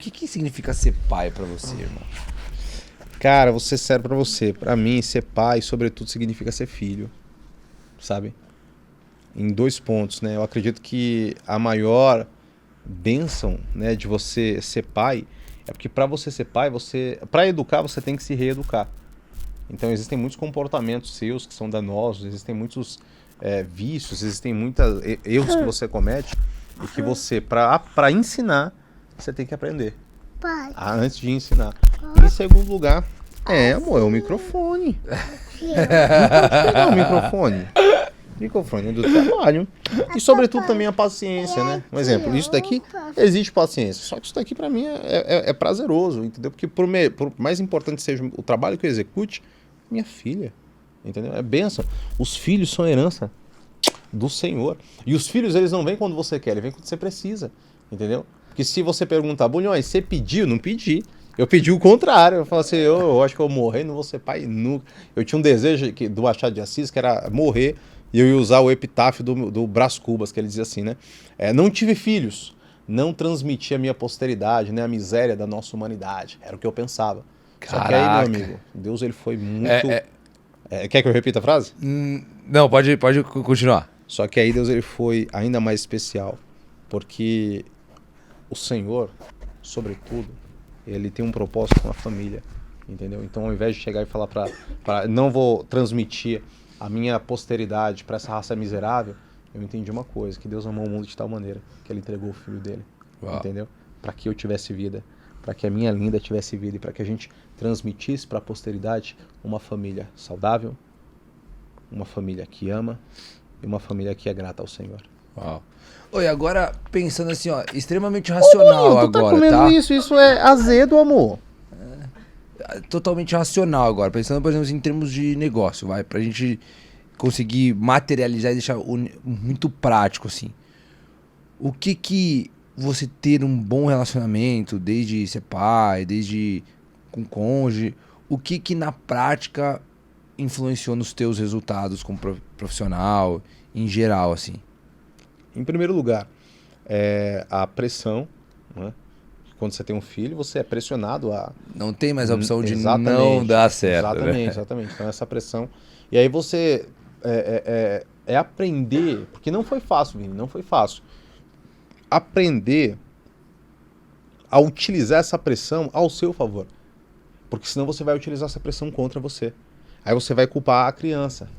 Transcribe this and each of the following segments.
que significa ser pai pra você, irmão? Cara, vou ser sério pra você. Pra mim, ser pai, sobretudo, significa ser filho, sabe? Em 2 pontos, né? Eu acredito que a maior bênção, né, de você ser pai é porque pra você ser pai, para educar, você tem que se reeducar. Então existem muitos comportamentos seus que são danosos, existem muitos vícios, existem muitos erros que você comete e que você, para ensinar, você tem que aprender. Antes de ensinar. Em segundo lugar, amor, é o microfone. Não pode pegar o microfone. Microfone do trabalho. E sobretudo também a paciência, né? Um exemplo, isso daqui existe paciência. Só que isso daqui pra mim é prazeroso, entendeu? Porque por mais importante seja o trabalho que eu execute, minha filha, entendeu? É bênção. Os filhos são herança do Senhor. E os filhos, eles não vêm quando você quer, eles vêm quando você precisa, entendeu? Porque se você perguntar, Bulhões, você pediu? Não pedi. Eu pedi o contrário. Eu falo assim, eu acho que eu vou morrer, não vou ser pai nunca. Eu tinha um desejo do Machado de Assis, que era morrer, e eu ia usar o epitáfio do Brás Cubas, que ele dizia assim, né? Não tive filhos, não transmiti a minha posteridade, né, a miséria da nossa humanidade. Era o que eu pensava. Só que aí, meu amigo, Deus ele foi muito... quer que eu repita a frase? Não, pode continuar. Só que aí Deus ele foi ainda mais especial, porque o Senhor, sobretudo, ele tem um propósito com a família, entendeu? Então, ao invés de chegar e falar para não vou transmitir a minha posteridade para essa raça miserável, eu entendi uma coisa, que Deus amou o mundo de tal maneira que ele entregou o filho dele, entendeu? Para que eu tivesse vida, para que a minha linda tivesse vida e para que a gente transmitisse para a posteridade uma família saudável, uma família que ama e uma família que é grata ao Senhor. Uau. Oi, agora pensando assim, ó, extremamente racional tu tá agora, comendo tá? isso é azedo, amor. Totalmente racional agora, pensando, por exemplo, em termos de negócio, vai, pra gente conseguir materializar e deixar muito prático, assim. O que você ter um bom relacionamento, desde ser pai, desde com cônjuge, o que na prática influenciou nos teus resultados como profissional, em geral, assim? Em primeiro lugar, a pressão, né? Quando você tem um filho, você é pressionado a... Não tem mais a opção de Exatamente, não dar certo, exatamente, né? exatamente. Então essa pressão... E aí você aprender, porque não foi fácil, Vini, não foi fácil. Aprender a utilizar essa pressão ao seu favor. Porque senão você vai utilizar essa pressão contra você. Aí você vai culpar a criança,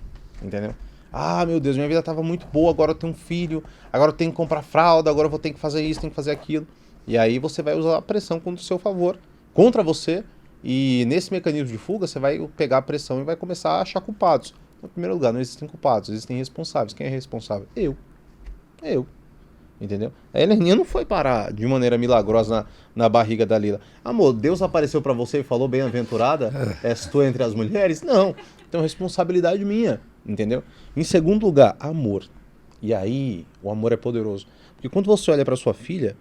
entendeu? Ah, meu Deus, minha vida estava muito boa, agora eu tenho um filho, agora eu tenho que comprar fralda, agora eu vou ter que fazer isso, tenho que fazer aquilo. E aí você vai usar a pressão contra o seu favor, contra você, e nesse mecanismo de fuga você vai pegar a pressão e vai começar a achar culpados. No primeiro lugar, não existem culpados, existem responsáveis. Quem é responsável? Eu. Entendeu? A Heleninha não foi parar de maneira milagrosa na barriga da Lila. Amor, Deus apareceu pra você e falou bem-aventurada? És tu entre as mulheres? Não. Então, responsabilidade minha. Entendeu? Em segundo lugar, amor. E aí, o amor é poderoso. Porque quando você olha pra sua filha,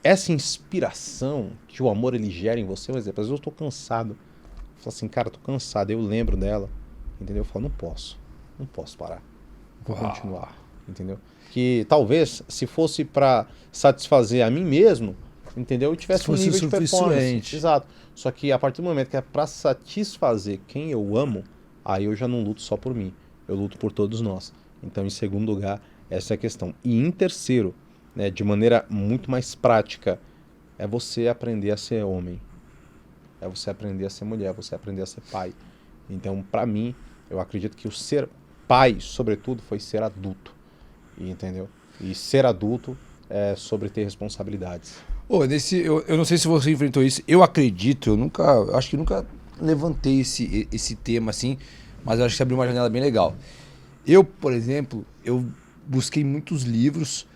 essa inspiração que o amor ele gera em você, por exemplo, às vezes eu tô cansado. Eu falo assim, cara, eu tô cansado. Eu lembro dela. Entendeu? Eu falo, não posso parar. Vou continuar. Entendeu? Que talvez, se fosse para satisfazer a mim mesmo, entendeu? Eu tivesse um nível de performance. Exato. Só que a partir do momento que é para satisfazer quem eu amo, aí eu já não luto só por mim. Eu luto por todos nós. Então, em segundo lugar, essa é a questão. E em terceiro, né, de maneira muito mais prática, é você aprender a ser homem. É você aprender a ser mulher, você aprender a ser pai. Então, para mim, eu acredito que o ser pai, sobretudo, foi ser adulto. Entendeu? E ser adulto é sobre ter responsabilidades. Eu não sei se você enfrentou isso. Eu acredito, acho que nunca levantei esse tema assim, mas eu acho que você abriu uma janela bem legal. Eu, por exemplo, eu busquei muitos livros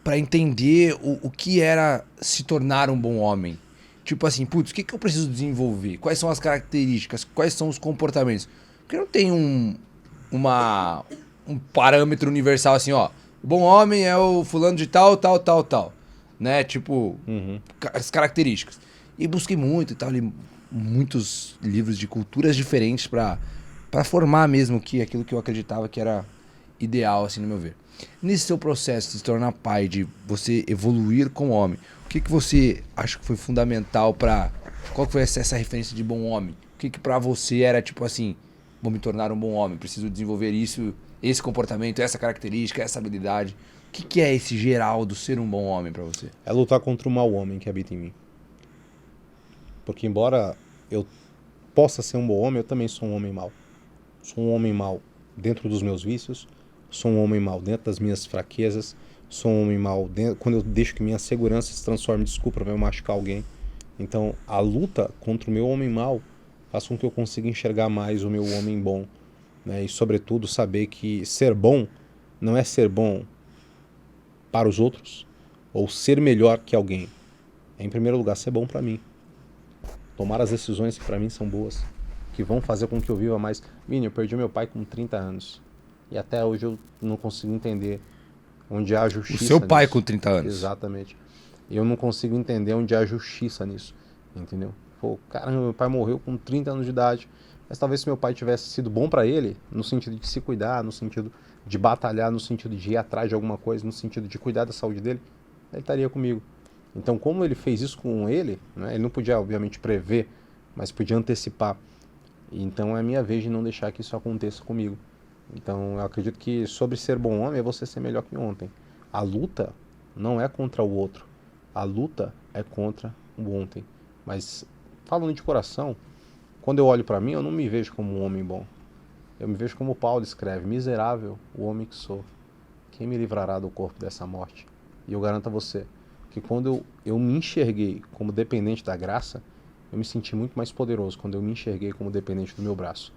para entender o que era se tornar um bom homem. Tipo assim, putz, o que eu preciso desenvolver? Quais são as características? Quais são os comportamentos? Porque não tem um parâmetro universal assim, ó. O bom homem é o fulano de tal, né? Tipo, as características. E busquei muito e tal, li muitos livros de culturas diferentes pra formar mesmo aquilo que eu acreditava que era ideal, assim, no meu ver. Nesse seu processo de se tornar pai, de você evoluir como homem, O que você acha que foi fundamental pra... Qual que foi essa referência de bom homem? O que pra você era tipo assim, vou me tornar um bom homem, preciso desenvolver isso, esse comportamento, essa característica, essa habilidade. O que é esse geral do ser um bom homem pra você? É lutar contra o mau homem que habita em mim. Porque embora eu possa ser um bom homem, eu também sou um homem mau. Sou um homem mau dentro dos meus vícios, sou um homem mau dentro das minhas fraquezas, sou um homem mau quando eu deixo que minha segurança se transforme em desculpa para eu machucar alguém. Então, a luta contra o meu homem mau faz com que eu consiga enxergar mais o meu homem bom, né? E, sobretudo, saber que ser bom não é ser bom para os outros ou ser melhor que alguém. É, em primeiro lugar, ser bom para mim. Tomar as decisões que para mim são boas, que vão fazer com que eu viva mais. Vini, eu perdi meu pai com 30 anos. E até hoje eu não consigo entender onde há justiça. O seu pai nisso. com 30 anos. Exatamente. Eu não consigo entender onde há justiça nisso. Entendeu? Pô, caramba, meu pai morreu com 30 anos de idade. Mas talvez se meu pai tivesse sido bom para ele, no sentido de se cuidar, no sentido de batalhar, no sentido de ir atrás de alguma coisa, no sentido de cuidar da saúde dele, ele estaria comigo. Então, como ele fez isso com ele, né, ele não podia, obviamente, prever, mas podia antecipar. Então, é a minha vez de não deixar que isso aconteça comigo. Então, eu acredito que sobre ser bom homem é você ser melhor que ontem. A luta não é contra o outro. A luta é contra o ontem. Mas, falando de coração, quando eu olho para mim, eu não me vejo como um homem bom. Eu me vejo como Paulo escreve: miserável o homem que sou. Quem me livrará do corpo dessa morte? E eu garanto a você que quando eu me enxerguei como dependente da graça, eu me senti muito mais poderoso quando eu me enxerguei como dependente do meu braço.